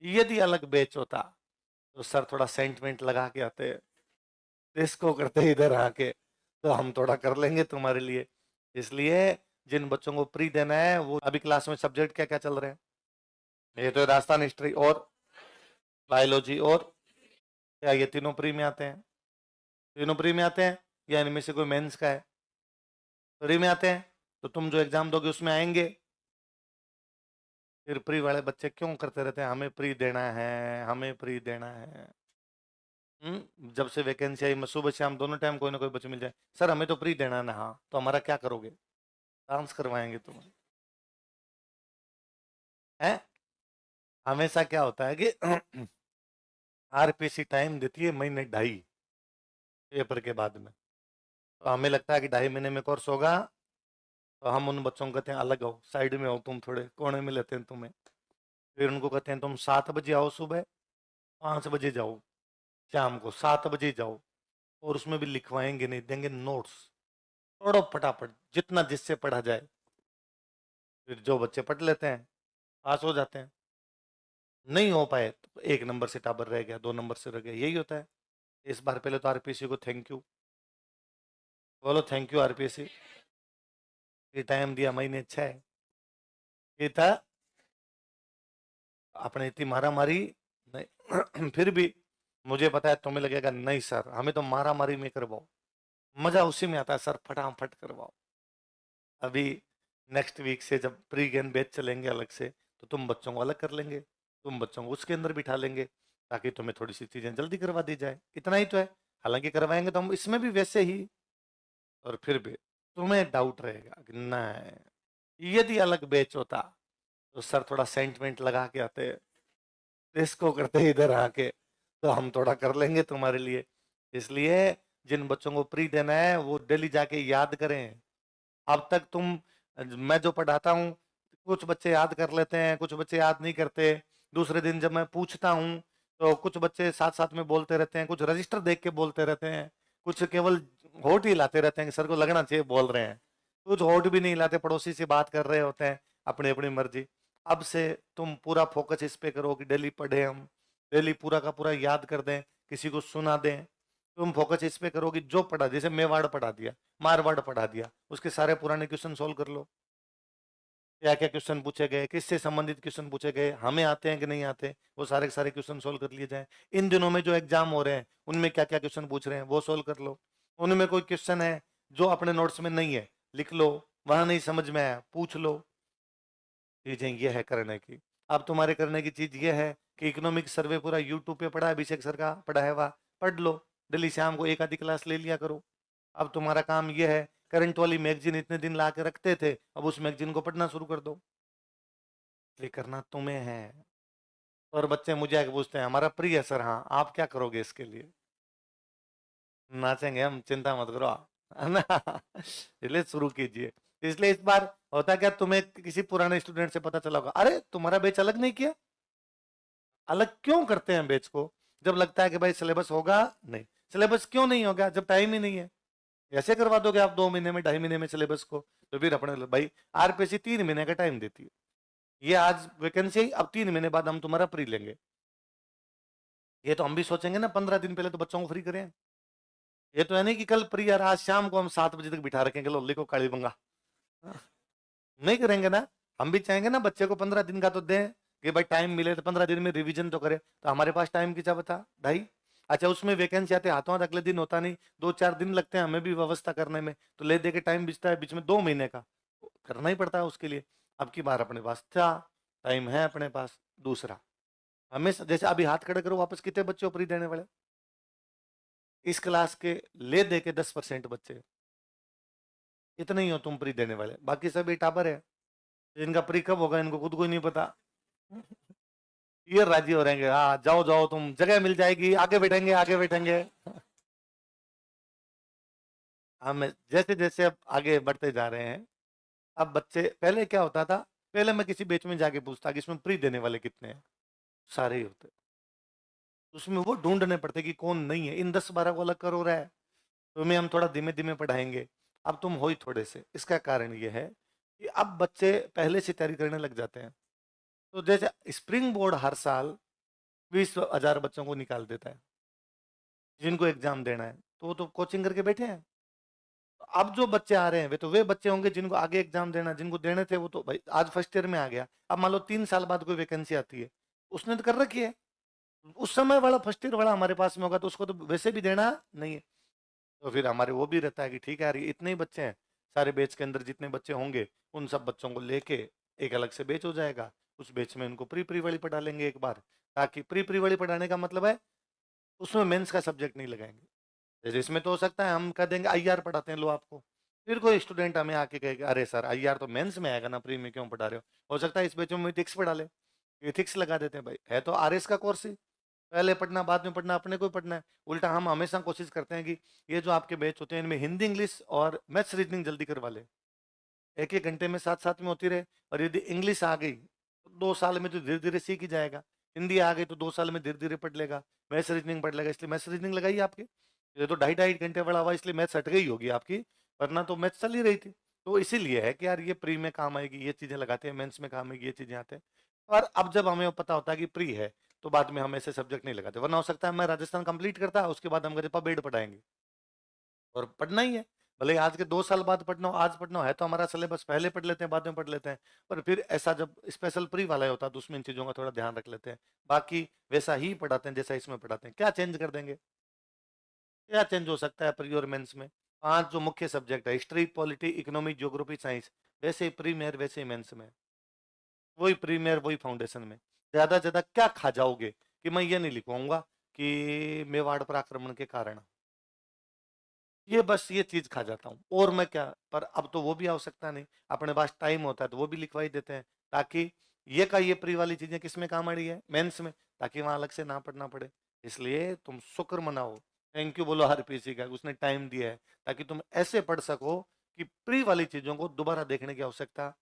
यदि अलग बैच होता तो सर थोड़ा सेंटिमेंट लगा के आते, इसको करते इधर आके, तो हम थोड़ा कर लेंगे तुम्हारे लिए। इसलिए जिन बच्चों को प्री देना है वो अभी क्लास में सब्जेक्ट क्या क्या चल रहे हैं? ये तो राजस्थान हिस्ट्री और बायोलॉजी और क्या ये तीनों प्री में आते हैं? तीनों प्री में आते हैं या इनमें से कोई मेंस का है? प्री में आते हैं, तो तुम जो एग्जाम दोगे उसमें आएंगे। फिर प्री वाले बच्चे क्यों करते रहते हैं, हमें प्री देना है, हमें प्री देना है। जब से वैकेंसी आई, मैं सुबह शाम दोनों टाइम कोई ना कोई बच्चे मिल जाए, सर हमें तो प्री देना है ना। हाँ तो हमारा क्या करोगे? डांस करवाएंगे तुम्हें। है हमेशा क्या होता है कि आरपीसी टाइम देती है महीने ढाई पेपर के बाद में, तो हमें लगता है कि 2.5 महीने में कोर्स होगा, तो हम उन बच्चों को कहते हैं अलग हो, साइड में हो, तुम थोड़े कोने में लेते हैं तुम्हें। फिर उनको कहते हैं तुम 7 बजे आओ, सुबह 5 बजे जाओ, शाम को 7 बजे जाओ, और उसमें भी लिखवाएंगे नहीं, देंगे नोट्स, पढ़ो फटाफट जितना जिससे पढ़ा जाए। फिर जो बच्चे पढ़ लेते हैं पास हो जाते हैं, नहीं हो पाए तो 1 नंबर से टाबर रह गया, 2 नंबर से रह गया, यही होता है। इस बार पहले तो आरपीएससी को थैंक यू बोलो, थैंक यू आरपीएससी, ये टाइम दिया महीने 6, ये था अपने इतनी मारा मारी नहीं। फिर भी मुझे पता है तुम्हें लगेगा नहीं सर हमें तो मारा मारी में करवाओ, मजा उसी में आता है सर, फटाफट करवाओ। अभी नेक्स्ट वीक से जब प्री गेम बैच चलेंगे अलग से, तो तुम बच्चों को अलग कर लेंगे, तुम बच्चों को उसके अंदर बिठा लेंगे, ताकि तुम्हें थोड़ी सी चीजें जल्दी करवा दी जाए, इतना ही तो है। हालांकि करवाएंगे तो हम इसमें भी वैसे ही, और फिर भी तुम्हें डाउट रहेगा कि नहीं, यदि अलग बैच होता तो सर थोड़ा सेंटिमेंट लगा के आते, इसको करते इधर आके, तो हम थोड़ा कर लेंगे तुम्हारे लिए। इसलिए जिन बच्चों को प्री देना है वो डेली जाके याद करें। अब तक तुम, मैं जो पढ़ाता हूँ, कुछ बच्चे याद कर लेते हैं, कुछ बच्चे याद नहीं करते। दूसरे दिन जब मैं पूछता हूँ तो कुछ बच्चे साथ साथ में बोलते रहते हैं, कुछ रजिस्टर देख के बोलते रहते हैं, कुछ केवल होठ ही हिलाते रहते हैं कि सर को लगना चाहिए बोल रहे हैं, कुछ होठ भी नहीं हिलाते, पड़ोसी से बात कर रहे होते हैं अपनी अपनी मर्जी। अब से तुम पूरा फोकस इस पे करो कि डेली पढ़े हम, डेली पूरा का पूरा याद कर दें, किसी को सुना दें। तुम फोकस इस पे करो कि जो पढ़ा, जैसे मेवाड़ पढ़ा दिया, मारवाड़ पढ़ा दिया, उसके सारे पुराने क्वेश्चन सोल्व कर लो। क्या क्या क्वेश्चन पूछे गए, किससे संबंधित क्वेश्चन पूछे गए, हमें आते हैं कि नहीं आते, वो सारे के सारे क्वेश्चन सोल्व कर लिए जाए। इन दिनों में जो एग्जाम हो रहे हैं उनमें क्या क्या क्वेश्चन पूछ रहे हैं वो सोल्व कर लो। उनमें कोई क्वेश्चन है जो अपने नोट्स में नहीं है, लिख लो, वहां नहीं समझ में आया पूछ लो। चीजें ये है करने की। अब तुम्हारे करने की चीज ये है कि इकोनॉमिक सर्वे पूरा यूट्यूब पे पड़ा है, अभिषेक सर का पढ़ा है, वह पढ़ लो, डेली शाम को एक आधी क्लास ले लिया करो। अब तुम्हारा काम ये है, करंट वाली मैगजीन इतने दिन ला के रखते थे, अब उस मैगजीन को पढ़ना शुरू कर दो। ये करना तुम्हें है। और बच्चे मुझे आके पूछते हैं हमारा प्री है सर, हाँ आप क्या करोगे इसके लिए? नाचेंगे हम, चिंता मत करो, है ना। इसलिए शुरू कीजिए। इसलिए इस बार होता क्या, तुम्हें किसी पुराने स्टूडेंट से पता चला होगा, अरे तुम्हारा बैच अलग नहीं किया। अलग क्यों करते हैं बैच को? जब लगता है कि भाई सिलेबस होगा, नहीं सिलेबस क्यों नहीं होगा, जब टाइम ही नहीं है। ऐसे करवा दोगे आप 2 महीने में, 2.5 महीने में सिलेबस को, तो फिर अपने भाई आरपीसी 3 महीने का टाइम देती है, ये आज वैकेंसी आई, अब 3 महीने बाद हम तुम्हारा प्री लेंगे। ये तो हम भी सोचेंगे ना, 15 दिन पहले तो बच्चों को फ्री करें। ये तो है नहीं कि कल प्री यार आज शाम को हम 7 बजे तक बिठा रखेंगे, लो लिखो काली बंगा। नहीं करेंगे ना। हम भी चाहेंगे ना बच्चे को 15 दिन का तो दें, कि भाई टाइम मिले तो 15 दिन में रिवीजन तो करे। तो हमारे पास टाइम की क्या बता ढाई। अच्छा उसमें वैकेंसी आते हाथों हाथ अगले दिन होता नहीं, 2-4 दिन लगते हैं हमें भी व्यवस्था करने में, तो ले दे के टाइम बिचता है बीच में 2 महीने का, करना ही पड़ता है उसके लिए। अब की बार अपने पास था, टाइम है अपने पास। दूसरा, हमें जैसे अभी हाथ खड़े करो, वापस कितने बच्चे प्री देने वाले? इस क्लास के ले दे के 10% बच्चे, इतने ही हो तुम प्री देने वाले, बाकी सब ये टाबर है। इनका प्री कब होगा इनको खुद को ही नहीं पता। ये राजी हो रहेंगे, हाँ जाओ जाओ तुम, जगह मिल जाएगी, आगे बैठेंगे आगे बैठेंगे। हम जैसे जैसे अब आगे बढ़ते जा रहे हैं, अब बच्चे, पहले क्या होता था, पहले मैं किसी बेच में जाके पूछता कि इसमें प्री देने वाले कितने हैं, सारे ही होते, उसमें वो ढूंढने पड़ते कि कौन नहीं है, इन 10-12 को अलग करो रहा है। तुम्हें हम थोड़ा धीमे धीमे पढ़ाएंगे, अब तुम हो ही थोड़े से। इसका कारण ये है कि अब बच्चे पहले से तैयारी करने लग जाते हैं। तो जैसे स्प्रिंग बोर्ड हर साल 20,000 बच्चों को निकाल देता है जिनको एग्जाम देना है, तो वो तो कोचिंग करके बैठे हैं। अब जो बच्चे आ रहे हैं वे बच्चे होंगे जिनको आगे एग्जाम देना, जिनको देने थे वो तो भाई आज फर्स्ट ईयर में आ गया। अब मान लो 3 साल बाद कोई वैकेंसी आती है, उसने तो कर रखी है, उस समय वाला फर्स्ट ईयर वाला हमारे पास में होगा तो उसको तो वैसे भी देना नहीं है। तो फिर हमारे वो भी रहता है कि ठीक है यार, ये इतने ही बच्चे हैं, सारे बैच के अंदर जितने बच्चे होंगे उन सब बच्चों को लेके एक अलग से बैच हो जाएगा, उस बैच में उनको प्री प्री वाली पढ़ा लेंगे एक बार। ताकि प्री प्री वाली पढ़ाने का मतलब है उसमें मेंस का सब्जेक्ट नहीं लगाएंगे। जैसे इसमें तो हो सकता है हम कह देंगे आईआर पढ़ाते हैं लो आपको, फिर कोई स्टूडेंट हमें आके कहेगा अरे सर आईआर तो मेंस में आएगा ना, प्री में क्यों पढ़ा रहे हो सकता है इस बैच में इथिक्स पढ़ा ले, इथिक्स लगा देते हैं। भाई है तो आरएस का कोर्स ही, पहले पढ़ना बाद में पढ़ना, अपने को ही पढ़ना है। उल्टा हम हमेशा कोशिश करते हैं कि ये जो आपके बैच होते हैं इनमें हिंदी इंग्लिश और मैथ्स रीजनिंग जल्दी करवा ले, एक एक घंटे में साथ साथ में होती रहे। और यदि इंग्लिश आ गई तो 2 साल में तो धीरे धीरे सीख ही जाएगा, हिंदी आ गई तो 2 साल में धीरे धीरे पढ़ लेगा, मैथ्स रीजनिंग पढ़ लेगा। इसलिए मैथ्स रीजनिंग लगाई आपके, ये तो 2.5 2.5 घंटे वाला हुआ इसलिए मैथ्स हट गई होगी आपकी, वरना तो मैथ्स चल ही रही थी। तो इसीलिए है कि यार ये प्री में काम आएगी, ये चीजें लगाते हैं, मेंस में काम आएगी, ये चीजें आते हैं। और अब जब हमें पता होता है कि प्री है तो बाद में हम ऐसे सब्जेक्ट नहीं लगाते, वरना हो सकता है मैं राजस्थान कंप्लीट करता है उसके बाद हम कहते पबेड़ पढ़ाएंगे, और पढ़ना ही है। भले ही आज के 2 साल बाद पढ़ना हो, आज पढ़ना हो, है तो हमारा सिलेबस, पहले पढ़ लेते हैं बाद में पढ़ लेते हैं। पर फिर ऐसा जब स्पेशल प्री वाला होता है तो उसमें इन चीजों का थोड़ा ध्यान रख लेते हैं। बाकी वैसा ही पढ़ाते हैं जैसा इसमें पढ़ाते हैं, क्या चेंज कर देंगे, क्या चेंज हो सकता है प्री और मेंस में। 5 जो मुख्य सब्जेक्ट है, history polity economy geography science, वैसे ही प्री में वैसे ही मेंस में, वही प्रीमियर वही फाउंडेशन में। ज्यादा से ज्यादा क्या खा जाओगे कि मैं ये नहीं लिखवाऊंगा कि मेवाड़ पर आक्रमण के कारण, ये बस ये चीज खा जाता हूँ और मैं क्या। पर अब तो वो भी आवश्यकता नहीं, अपने पास टाइम होता है तो वो भी लिखवा ही देते हैं, ताकि ये का ये प्री वाली चीजें किस में काम आ रही है, मेंस में, ताकि वहां अलग से ना पढ़ना पड़े। इसलिए तुम शुक्र मनाओ, थैंक यू बोलो हर पीसी का, उसने टाइम दिया है ताकि तुम ऐसे पढ़ सको कि प्री वाली चीजों को दोबारा देखने की आवश्यकता